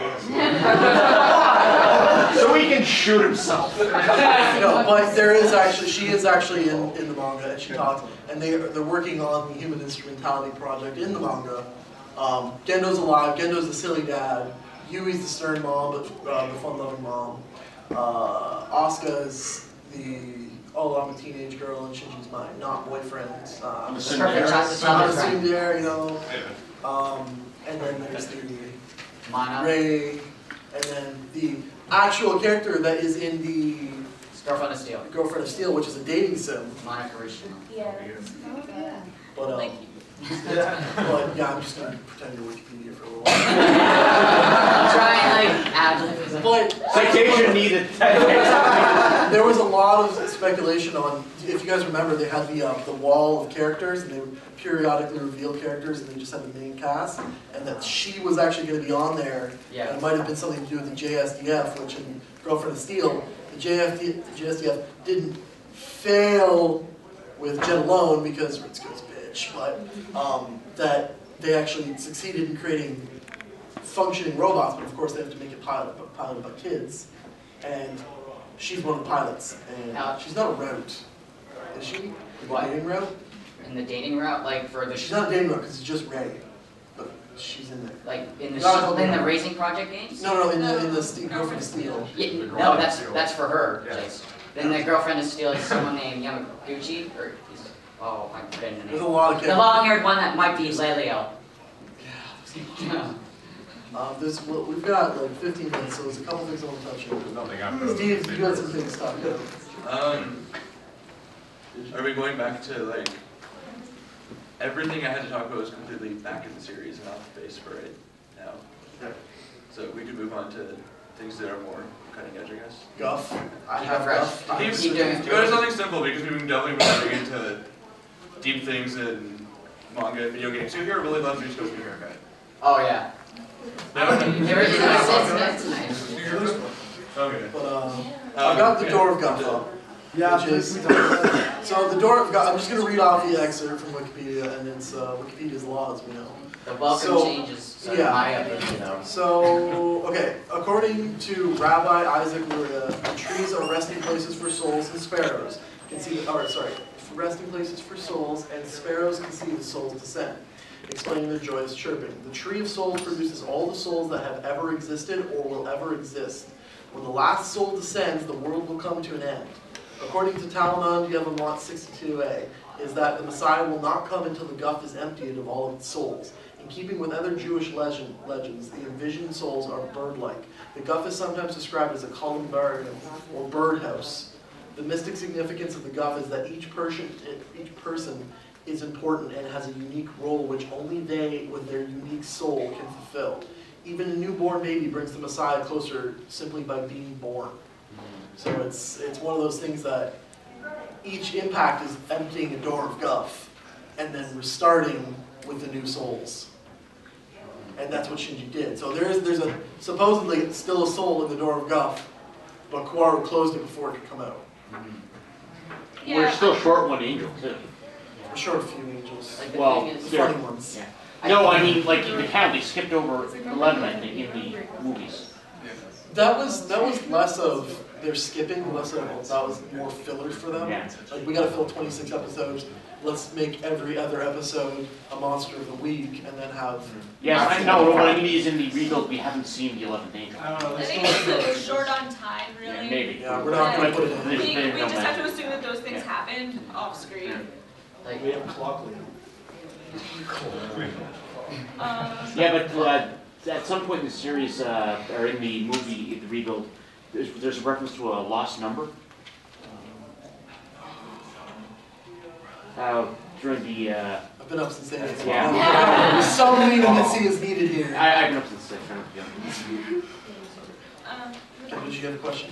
So he can shoot himself. No, but she is actually in the manga, and she talks, and they're working on the human instrumentality project in the manga. Gendo's alive. Gendo's the silly dad. Yui's the stern mom, but the fun-loving mom. Asuka's I'm a teenage girl, and Shinji's my not boyfriend. I'm a tsundere, and then there's the Ray, and then the actual character that is in the Girlfriend of Steel. Girlfriend of Steel, which is a dating sim. Monica Rishima. Yeah. But but yeah, I'm just gonna pretend you're Wikipedia for a little while. Try and like add. But citation needed. There was a lot of speculation on. If you guys remember, they had the wall of characters, and they would periodically reveal characters, and they just had the main cast, and that she was actually going to be on there. Yeah. And it might have been something to do with the JSDF, which in Girlfriend of Steel, the JSDF didn't fail with Jet alone because Ritsuko's a bitch, but that they actually succeeded in creating functioning robots, but of course they have to make it piloted by kids, and she's one of the pilots, and she's not a route, is she? The dating route? In the dating route, like for the. She's not a dating route because it's just Ray, but she's in there. Like in the Racing Project games? No, in the Girlfriend of Steel. Yeah, no, that's for her. Yes. Then the Girlfriend of Steel is someone named Yamaguchi, or I'm forgetting the name. There's a lot of the long-haired one that might be Lelio. Yeah. We've got like 15 minutes, so there's a couple things I want to touch on. Steve, you got some things to talk about. Are we going back to like everything I had to talk about was completely back in the series and off the base for right now? Yeah. So we could move on to things that are more cutting edge, I guess. Guff. I have Guff. Keep go to something simple because we've been definitely moving into deep things in manga and video games. So here really loves your supposed to be haircut. Oh yeah. It's nice. Okay. But I've got the Door of Guff up. Yeah, which is, so the Door of Guff, I'm just going to read off the excerpt from Wikipedia, and it's Wikipedia's law, as we know. The welcome changes. So yeah. So, okay, according to Rabbi Isaac Luria, trees are resting places for souls and sparrows. Resting places for souls, and sparrows can see the souls descend, explaining their joyous chirping. The tree of souls produces all the souls that have ever existed or will ever exist. When the last soul descends, the world will come to an end. According to Talmud Yevamot 62a, is that the Messiah will not come until the Guff is emptied of all of its souls. In keeping with other Jewish legends, the envisioned souls are bird-like. The Guff is sometimes described as a columbarium or birdhouse. The mystic significance of the Guff is that each person is important and has a unique role which only they, with their unique soul, can fulfill. Even a newborn baby brings the Messiah closer simply by being born. So it's one of those things that each impact is emptying a door of Guff and then restarting with the new souls. And that's what Shinji did. So there's a supposedly still a soul in the door of Guff, but Kaworu closed it before it could come out. Yeah. We're still short one angel too. We're short a few angels. Like the Well, thing is, The funny ones. I No, I think- mean, like in the count, they skipped over 11, I think, in the movies. That was less of their skipping, less of that was more fillers for them. Yeah. Like we gotta fill 26 episodes. Let's make every other episode a monster of the week, and then have. Yes, I know. What I mean is in the rebuild, we haven't seen the 11th angel. I think it's short on time, really. Yeah, maybe. Yeah, we're not gonna put it in. We just have to assume that those things happened off screen. Like, We have a clock later. Yeah, but at some point in the series, or in the movie, the rebuild, there's a reference to a lost number. During the. I've been up since 8 a.m. Yeah. Some leniency is needed here. I've been up since 6. Yeah. Did you have a question?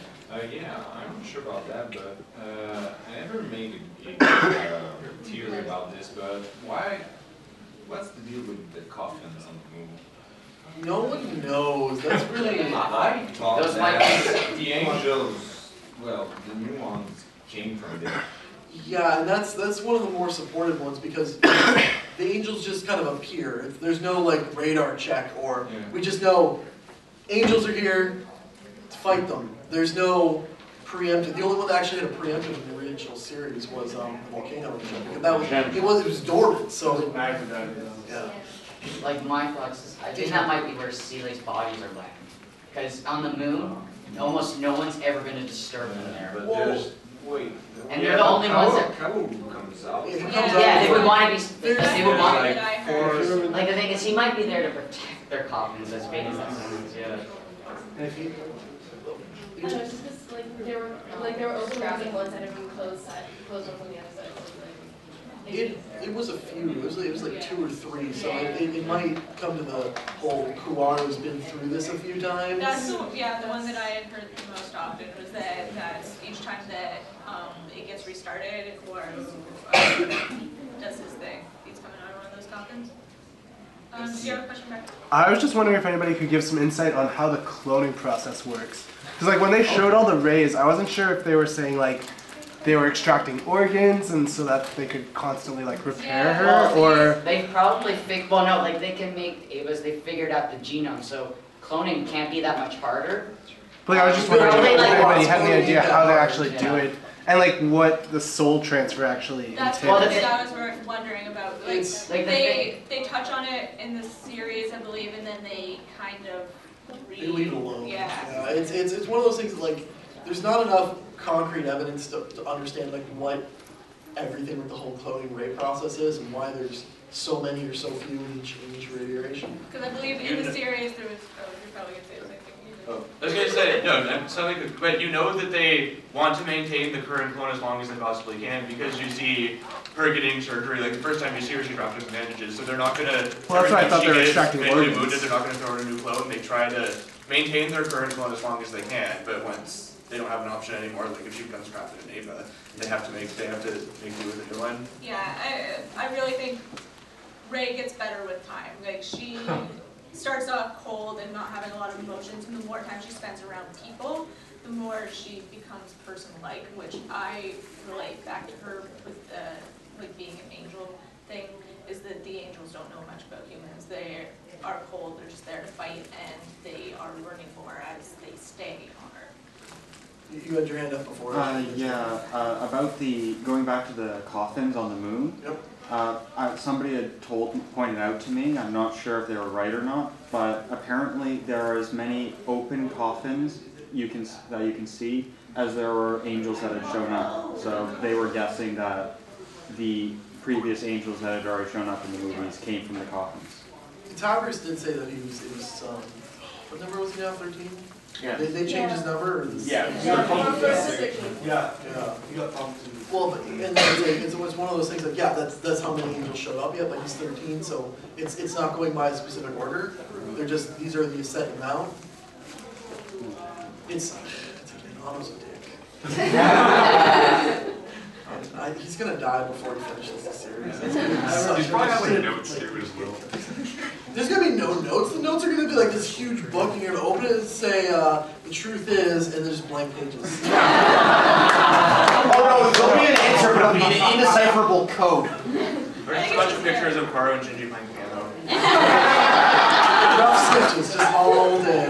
Yeah, I'm not sure about that, but I never made a theory about this, but what's the deal with the coffins on the moon? No one knows. That's really. I thought Those that might the angels, well, the new ones came from there. Yeah, and that's one of the more supported ones because the angels just kind of appear. There's no like radar check or we just know angels are here to fight them. There's no preemptive. The only one that actually had a preemptive in the original series was the volcano engine. Because that was it was dormant, so yeah. like my thoughts is, I think that might be where Seele's bodies are left. Because on the moon, almost no one's ever going to disturb them there. But there's, wait. And they're the only ones that. Kaworu comes out. Yeah, they would want to be. They would want. Like, Like the thing is, he might be there to protect their coffins, as big as that sounds. Yeah. And if you, I know, it's just 'cause, like there were open graphic ones that have been closed off on the other side. So it was a few. It was like 2 or 3. So it might come to the whole Kaworu's been through this a few times. That's the one that I had heard the most often was that each time that it gets restarted, Kaworu does his thing. He's coming out of one of those coffins. Do you have a question back? I was just wondering if anybody could give some insight on how the cloning process works. Because like when they showed all the rays, I wasn't sure if they were saying like they were extracting organs and so that they could constantly like repair her, or They probably well no, like they can make they figured out the genome, so cloning can't be that much harder. But I was just wondering if anybody had any idea how they actually do it and like what the soul transfer actually That's entails. what I was wondering about. Like, like they touch on it in the series, I believe, and then they kind of They leave it alone. Yeah. It's one of those things that, like there's not enough concrete evidence to understand like what everything with the whole cloning ray process is and why there's so many or so few in each iteration. Because I believe in the series there was. Oh, you're probably gonna say the same thing. I was going to say, no, something, but you know that they want to maintain the current clone as long as they possibly can because you see her getting surgery, like the first time you see her, she dropped her bandages, so they're not going to, Well, that's why I thought they were extracting organs. wounded, they're not going to throw her a new clone, they try to maintain their current clone as long as they can, but once they don't have an option anymore, like if she becomes crafted in Ava, they have to make do with a new one. Yeah, I really think Rey gets better with time. Like she starts off cold and not having a lot of emotions, and the more time she spends around people, the more she becomes person-like, which I relate back to her with the like being an angel thing, is that the angels don't know much about humans. They are cold, they're just there to fight, and they are learning more as they stay on Earth. You had your hand up before. About the going back to the coffins on the moon. Yep. Somebody had pointed out to me, I'm not sure if they were right or not, but apparently there are as many open coffins that you can see as there were angels that had shown up. So they were guessing that the previous angels that had already shown up in the movies came from the coffins. Towers did say that it was what number was he now, 13? Yeah. They changed his number? Or this, Yeah. Yeah. He got bumped. Well, but, and then it's one of those things like, yeah, that's how many angels showed up yet, but he's 13, so it's not going by a specific order. They're just, these are the set amount. It's again, Anno's a dick. He's gonna die before he finishes the series. He's probably has like notes too as well. There's gonna be no notes. The notes are gonna be like this huge book, and you're gonna open it and say, the truth is, and there's blank pages. Oh no, there'll be an answer, but it'll be an indecipherable code. There's just a bunch of pictures of Karo and Shinji playing piano. Rough sketches, just all day.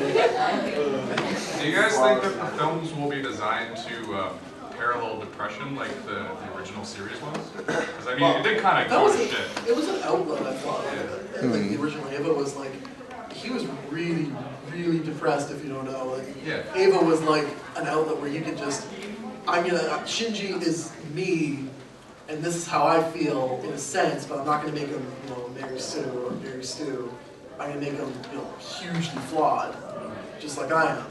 Do you guys think that the films will be designed to parallel depression like the original series was? Because I mean, it did kind of go to shit. It was an outlet, I thought. Yeah. Like the original Ava was like, he was really, really depressed. If you don't know, like Ava was like an outlet where you could just, Shinji is me, and this is how I feel in a sense, but I'm not going to make him, Mary Sue or Mary Stu. I'm going to make him, hugely flawed, just like I am.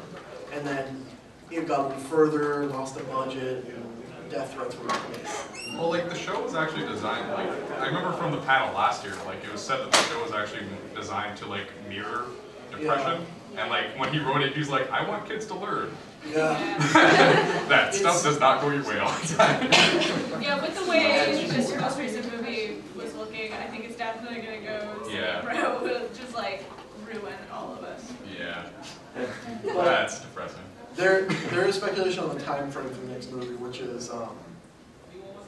And then it got a little further, lost the budget, and death threats were made. Well, like the show was actually designed, like, I remember from the panel last year, like it was said that the show was actually designed to like mirror depression. And like when he wrote it, he was like, I want kids to learn. Yeah. That stuff does not go your way all the time. Yeah, with the way this most recent movie was looking, I think it's definitely going to go to the route will just like ruin all of us. Yeah. That's depressing. There is speculation on the time frame for the next movie, which is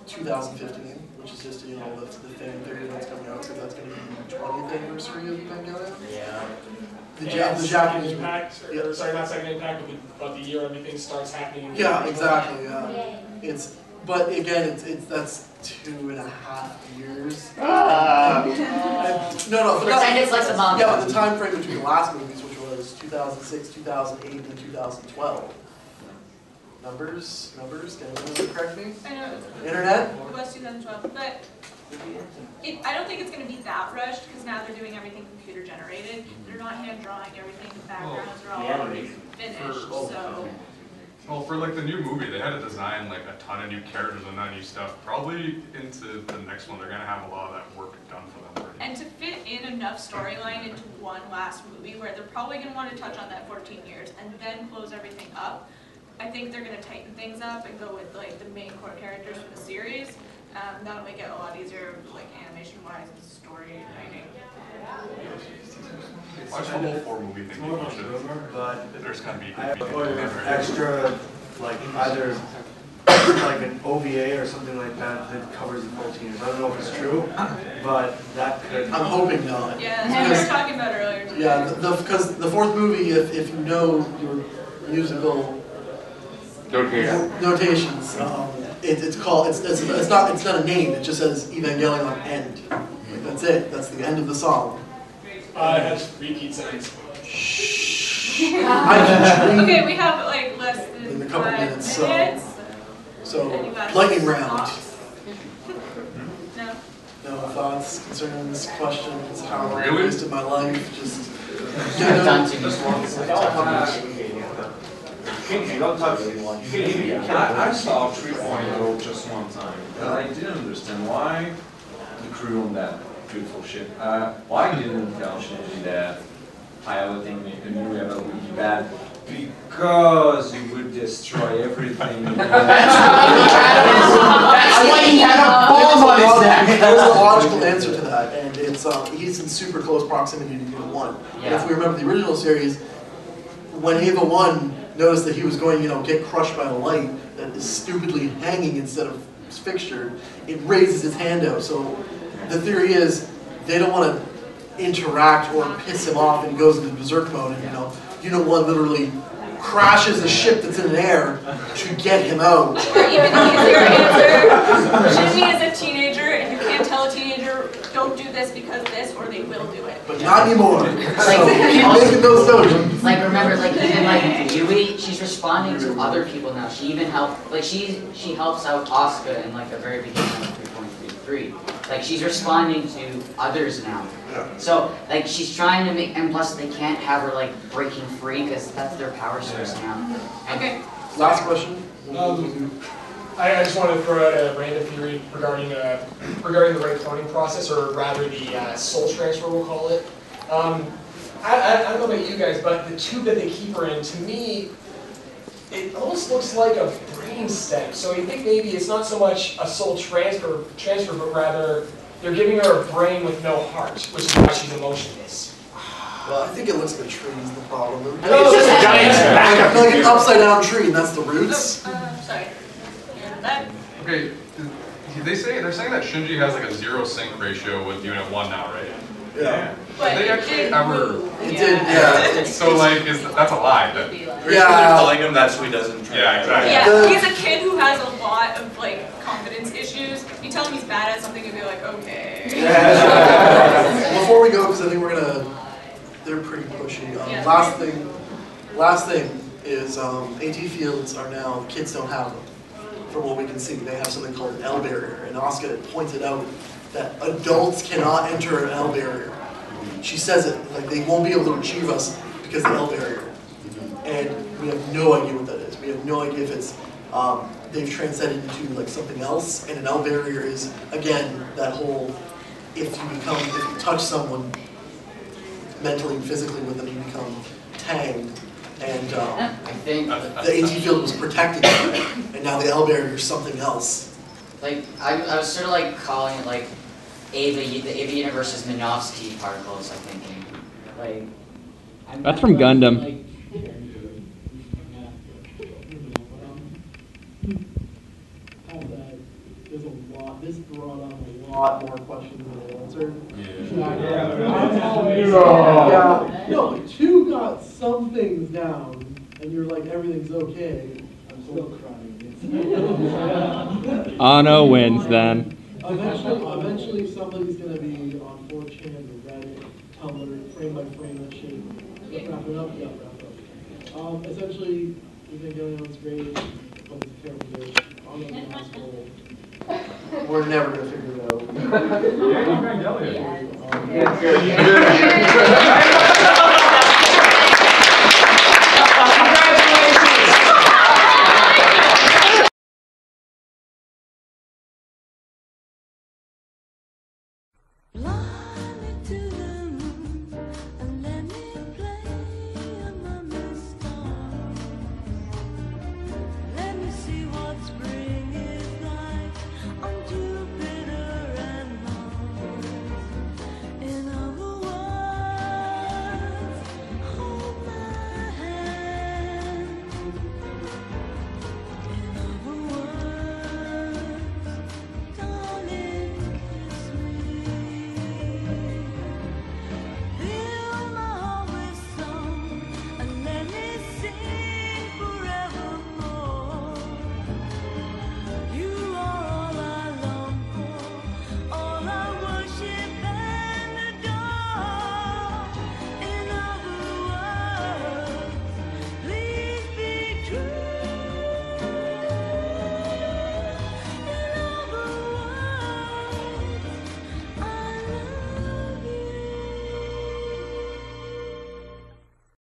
2015, which is just the fan theory that's coming out, because that's going to be the 20th anniversary of Evangelion. Yeah. The Japanese impact, or sorry, not second impact, but the year everything starts happening. Yeah, exactly. Yeah. But again, that's 2.5 years. No. Pretend it's like a month. Yeah, but the time frame between the last movies, which was 2006, 2008, and 2012. Numbers? Can anyone correct me? I know. Internet? It was 2012, but I don't think it's going to be that rushed because now they're doing everything computer generated. They're not hand drawing everything. The backgrounds are all already finished. So. Well, for like the new movie, they had to design like a ton of new characters and that new stuff. Probably into the next one, they're gonna have a lot of that work done for them already. And to fit in enough storyline into one last movie, where they're probably gonna want to touch on that 14 years and then close everything up. I think they're gonna tighten things up and go with like the main core characters from the series. That'll make it a lot easier, like animation-wise and story writing. Watch the whole 4 movie thing. But there's gonna be I have extra, like either like an OVA or something like that that covers the 14 years. I don't know if it's true, but that could. I'm hoping not. Yeah, that's what we were talking about earlier today. Yeah, because the 4th movie, if you know your musical notations, it's not a name. It just says Evangelion end. Like, that's it. That's the end of the song. It has repeat settings. Okay, we have like less than in a couple 5 minutes. So And you got lightning round. No. No thoughts, concerns, questions, how I Really? wasted my life, just I saw 3.0 just one time, and I didn't understand why the crew on that beautiful ship, why didn't tell Shinji that piloting a new level would be bad? Because it would destroy everything. That's why he had a bomb on his neck. There's a logical answer to that, and it's he's in super close proximity to Ava 1. And if we remember the original series, when Ava 1 noticed that he was going, get crushed by a light that is stupidly hanging instead of fixtured, it raises its hand out. So the theory is they don't want to interact or piss him off, and he goes into berserk mode, and Unit 1 literally crashes a ship that's in the air to get him out. Or even easier answer, Shinji is a teenager, and you can't tell a teenager, don't do this because this, or they will do it. But not anymore. So keep making those notions. Like remember, like even like Yui, she's responding to other people now. She even helped, like she helps out Asuka in like the very beginning of 3.3. 3. Like, she's responding to others now. So, like, she's trying to make, and plus they can't have her, like, breaking free because that's their power source now. Okay. Last question. I just wanted to throw out a random theory regarding the right cloning process, or rather the soul transfer, we'll call it. I don't know about you guys, but the tube that they keep her in, to me, it almost looks like a brain stem. So you think maybe it's not so much a soul transfer, but rather they're giving her a brain with no heart, which is why she's emotionless. Well, I think it looks like a tree is the problem. I think it's just a giant backup. Like an upside down tree, and that's the roots. Sorry. Okay, they're saying that Shinji has like a 0 sync ratio with Unit 1 now, right? Yeah. But Did they actually ever? It did, yeah. So like, that's a lie. Then. Yeah. Telling him that so he doesn't. Yeah, exactly. Yeah, he's a kid who has a lot of like confidence issues. You tell him he's bad at something, he'll be like, okay. Before we go, because I think they're pretty pushy. Last thing is AT fields are now, kids don't have them. From what we can see, they have something called an L barrier, and Asuka had pointed out that adults cannot enter an L barrier. She says it, like they won't be able to achieve us because of the L barrier. And we have no idea what that is. We have no idea if it's, they've transcended into like something else, and an L barrier is, again, that whole, if you touch someone mentally and physically with them, you become tagged. And I think the AT field was protecting them, and now the L barrier is something else. Like, I was sort of like calling it like the Ava universe's Minovsky particles, I think. Like, That's from Gundam. There's a lot. This brought on a lot more questions than it answered. Yeah. No, but you got some things down, and you're like everything's okay. I'm still crying. Anno wins then. Eventually somebody's gonna be on 4chan or Reddit, Tumblr, frame by frame that shit. Wrap it up. Yeah, wrap up. Essentially, Evangelion's great, but it's a terrible bitch. Anno's an asshole. We're never gonna figure it out. Love